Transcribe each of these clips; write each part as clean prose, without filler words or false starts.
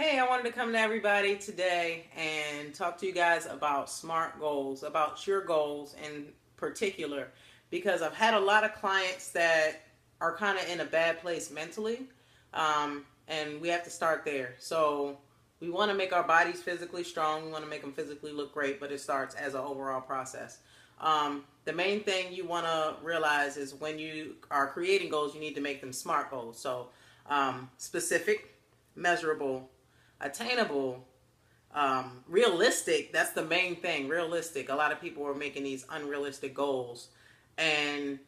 Hey, I wanted to come to everybody today and talk to you guys about SMART goals, about your goals in particular, because I've had a lot of clients that are kind of in a bad place mentally, and we have to start there. So we want to make our bodies physically strong. We want to make them physically look great, but it starts as an overall process. The main thing you want to realize is when you are creating goals, you need to make them SMART goals. So specific, measurable, attainable, realistic. That's the main thing. Realistic. A lot of people are making these unrealistic goals, and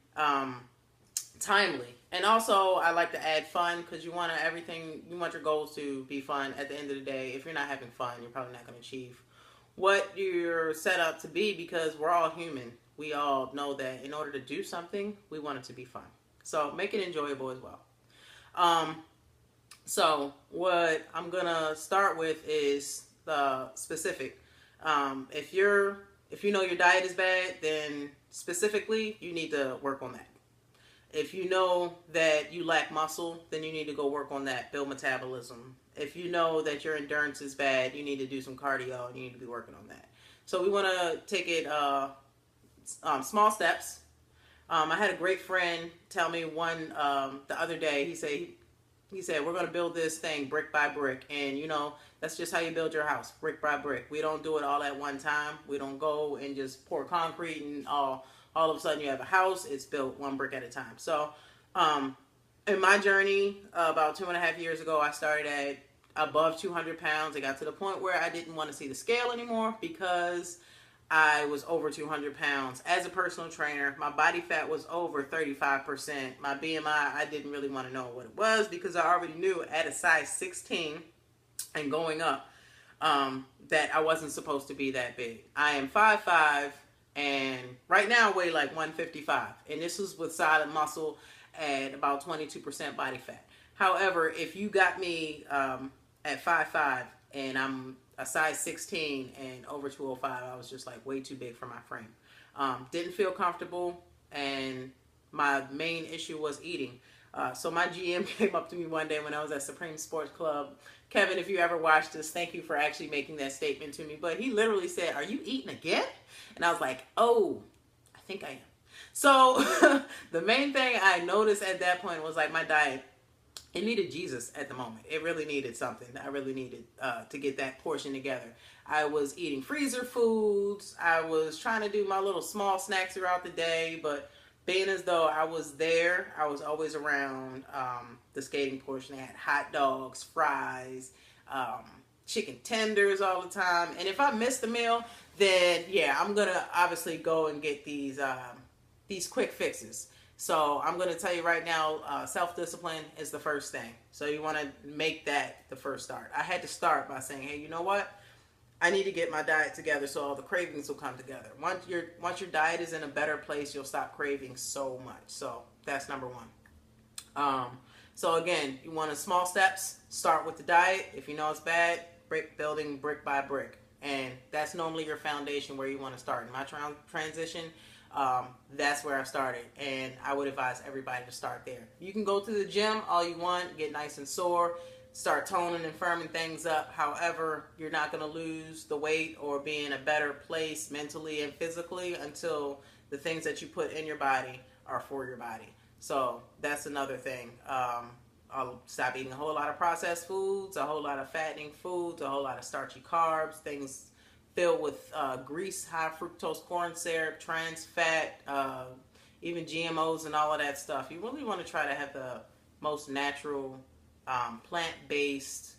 timely. And also, I like to add fun because you want everything. You want your goals to be fun. At the end of the day, if you're not having fun, you're probably not going to achieve what you're set up to be. Because we're all human. We all know that in order to do something, we want it to be fun. So make it enjoyable as well. Um, so what I'm gonna start with is the specific. If you know your diet is bad, then specifically you need to work on that. If you know that you lack muscle, then you need to go work on that, build metabolism. If you know that your endurance is bad, you need to do some cardio and you need to be working on that. So we want to take it small steps. I had a great friend tell me one the other day. He said, we're going to build this thing brick by brick. And, that's just how you build your house, brick by brick. We don't do it all at one time. We don't go and just pour concrete and all of a sudden you have a house. It's built one brick at a time. So in my journey, about 2.5 years ago, I started at above 200 pounds. I got to the point where I didn't want to see the scale anymore because I was over 200 pounds. As a personal trainer, my body fat was over 35%. My BMI, I didn't really want to know what it was because I already knew at a size 16 and going up that I wasn't supposed to be that big. I am 5'5", and right now I weigh like 155. And this was with solid muscle at about 22% body fat. However, if you got me at 5'5", and I'm a size 16 and over 205, I was just like way too big for my frame. Didn't feel comfortable, and my main issue was eating. So my GM came up to me one day when I was at Supreme Sports Club. Kevin, if you ever watched this, thank you for actually making that statement to me. But he literally said, "Are you eating again?" And I was like, "Oh, I think I am." So the main thing I noticed at that point was like my diet. It needed Jesus at the moment. It really needed something. I really needed to get that portion together. I was eating freezer foods. I was trying to do my little small snacks throughout the day, but being as though I was there, I was always around the skating portion. They had hot dogs, fries, chicken tenders all the time. And if I missed a meal, then yeah, I'm gonna obviously go and get these quick fixes. So I'm going to tell you right now, self-discipline is the first thing. So you want to make that the first start. I had to start by saying, hey, you know what? I need to get my diet together so all the cravings will come together. Once your diet is in a better place, you'll stop craving so much. So that's number one. So again, you want to small steps. Start with the diet. If you know it's bad, building brick by brick. And that's normally your foundation where you want to start. In my transition, that's where I started, and I would advise everybody to start there. You can go to the gym all you want, get nice and sore, start toning and firming things up. However, you're not going to lose the weight or be in a better place mentally and physically until the things that you put in your body are for your body. So that's another thing. I'll stop eating a whole lot of processed foods, a whole lot of fattening foods, a whole lot of starchy carbs, things filled with grease, high fructose corn syrup, trans fat, even GMOs and all of that stuff. You really want to try to have the most natural, plant-based,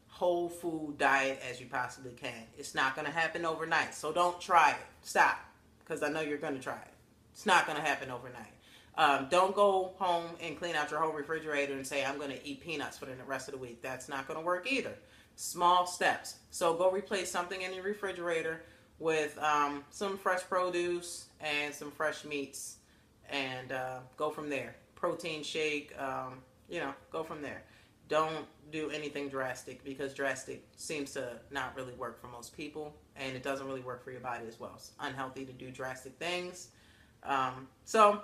whole food diet as you possibly can. It's not going to happen overnight, so don't try it. Stop, because I know you're going to try it. It's not going to happen overnight. Don't go home and clean out your whole refrigerator and say, I'm going to eat peanuts for the rest of the week. That's not going to work either. Small steps. So go replace something in your refrigerator with some fresh produce and some fresh meats, and go from there. Protein shake, go from there. Don't do anything drastic because drastic seems to not really work for most people, and it doesn't really work for your body as well. It's unhealthy to do drastic things. So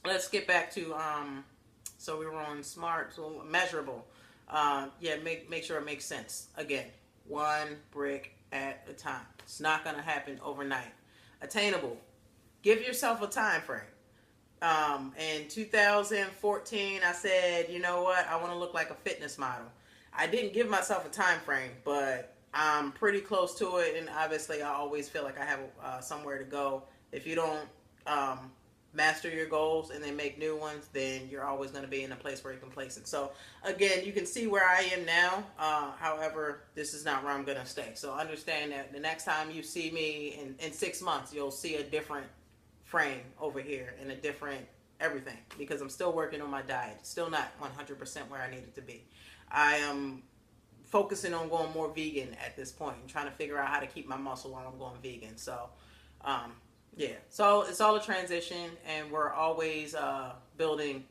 let's get back to, so we were on SMART, so measurable. Yeah, make sure it makes sense. Again, one brick at a time. It's not going to happen overnight. Attainable. Give yourself a time frame. In 2014, I said, you know what? I want to look like a fitness model. I didn't give myself a time frame, but I'm pretty close to it. And obviously, I always feel like I have somewhere to go. If you don't master your goals and then make new ones, then you're always going to be in a place where you're complacent. So again, you can see where I am now. However, this is not where I'm going to stay. So understand that the next time you see me in 6 months, you'll see a different frame over here and a different everything, because I'm still working on my diet. Still not 100% where I need it to be. I am focusing on going more vegan at this point and trying to figure out how to keep my muscle while I'm going vegan. So yeah, so it's all a transition, and we're always building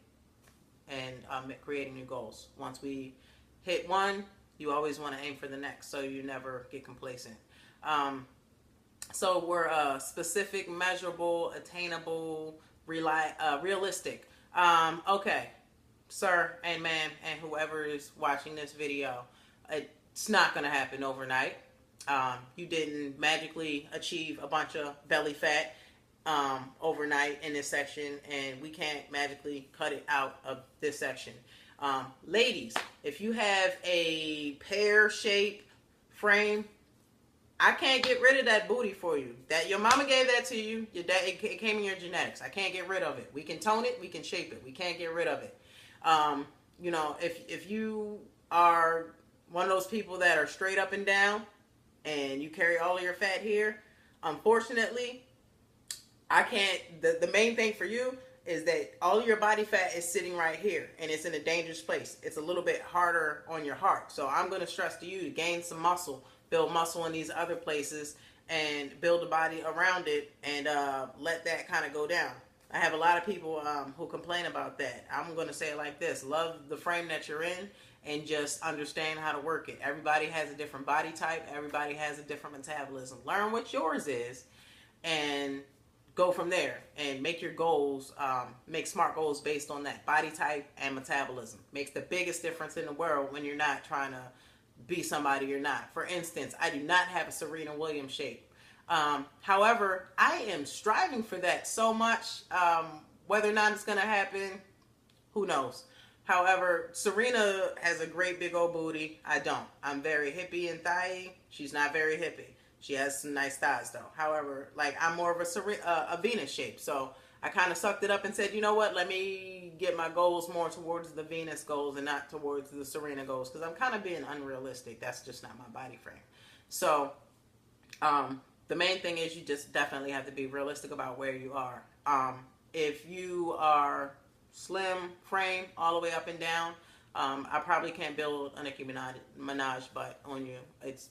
and creating new goals. Once we hit one, you always want to aim for the next, so you never get complacent. So we're specific, measurable, attainable, realistic. Okay, sir and ma'am and whoever is watching this video, it's not going to happen overnight. You didn't magically achieve a bunch of belly fat overnight in this section, and we can't magically cut it out of this section. Ladies, if you have a pear-shaped frame, I can't get rid of that booty for you. That your mama gave that to you. Your dad, it came in your genetics. I can't get rid of it. We can tone it. We can shape it. We can't get rid of it. You know, if you are one of those people that are straight up and down, and you carry all of your fat here, unfortunately, I can't. The main thing for you is that all of your body fat is sitting right here, and it's in a dangerous place. It's a little bit harder on your heart. So I'm going to stress to you to gain some muscle, build muscle in these other places, and build a body around it, and let that kind of go down. I have a lot of people who complain about that. I'm going to say it like this: love the frame that you're in, and just understand how to work it. Everybody has a different body type. Everybody has a different metabolism. Learn what yours is, and go from there. And make your goals, make smart goals based on that body type and metabolism. Makes the biggest difference in the world when you're not trying to be somebody you're not. For instance, I do not have a Serena Williams shape. However, I am striving for that so much. Whether or not it's going to happen, who knows? However, Serena has a great big old booty. I don't. I'm very hippie and thighy. She's not very hippie. She has some nice thighs though. However, like, I'm more of a Venus shape. So I kind of sucked it up and said, you know what? Let me get my goals more towards the Venus goals and not towards the Serena goals, because I'm kind of being unrealistic. That's just not my body frame. So the main thing is you just definitely have to be realistic about where you are. If you are slim frame all the way up and down, I probably can't build a Nicki Minaj butt on you. It's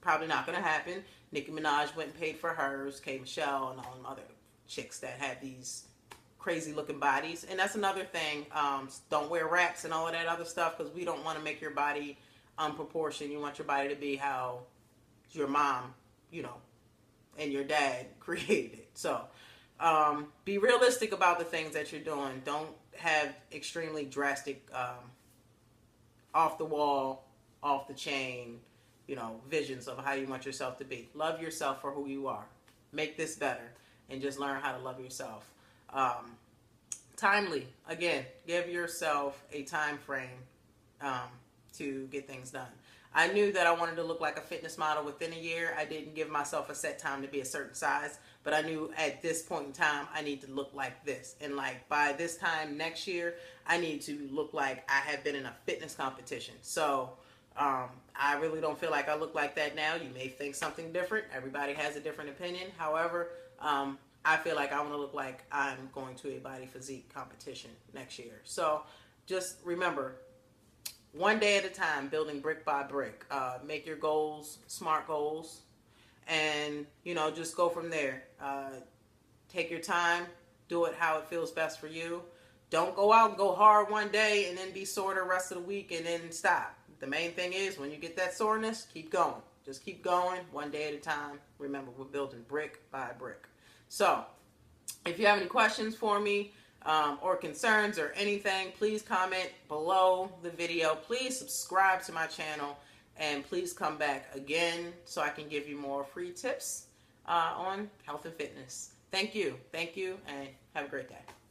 probably not going to happen. Nicki Minaj went and paid for hers, K. Michelle, and all them other chicks that have these crazy looking bodies. And that's another thing. Don't wear wraps and all of that other stuff, because we don't want to make your body unproportioned. You want your body to be how your mom, you know, and your dad created it. So be realistic about the things that you're doing. Don't have extremely drastic, off the wall, off the chain, you know, visions of how you want yourself to be. Love yourself for who you are. Make this better, and just learn how to love yourself. Timely. Again, give yourself a time frame to get things done. I knew that I wanted to look like a fitness model within a year. I didn't give myself a set time to be a certain size, but I knew at this point in time I need to look like this. And like by this time next year, I need to look like I have been in a fitness competition. So I really don't feel like I look like that now. You may think something different. Everybody has a different opinion. However, I feel like I want to look like I'm going to a body physique competition next year. So just remember, one day at a time, building brick by brick. Make your goals smart goals, and you know, just go from there. Take your time, do it how it feels best for you. Don't go out and go hard one day and then be sore the rest of the week and then stop. The main thing is, when you get that soreness, keep going. Just keep going, one day at a time. Remember, we're building brick by brick. So if you have any questions for me, or concerns or anything, please comment below the video. Please subscribe to my channel, and please come back again so I can give you more free tips on health and fitness. Thank you, and have a great day.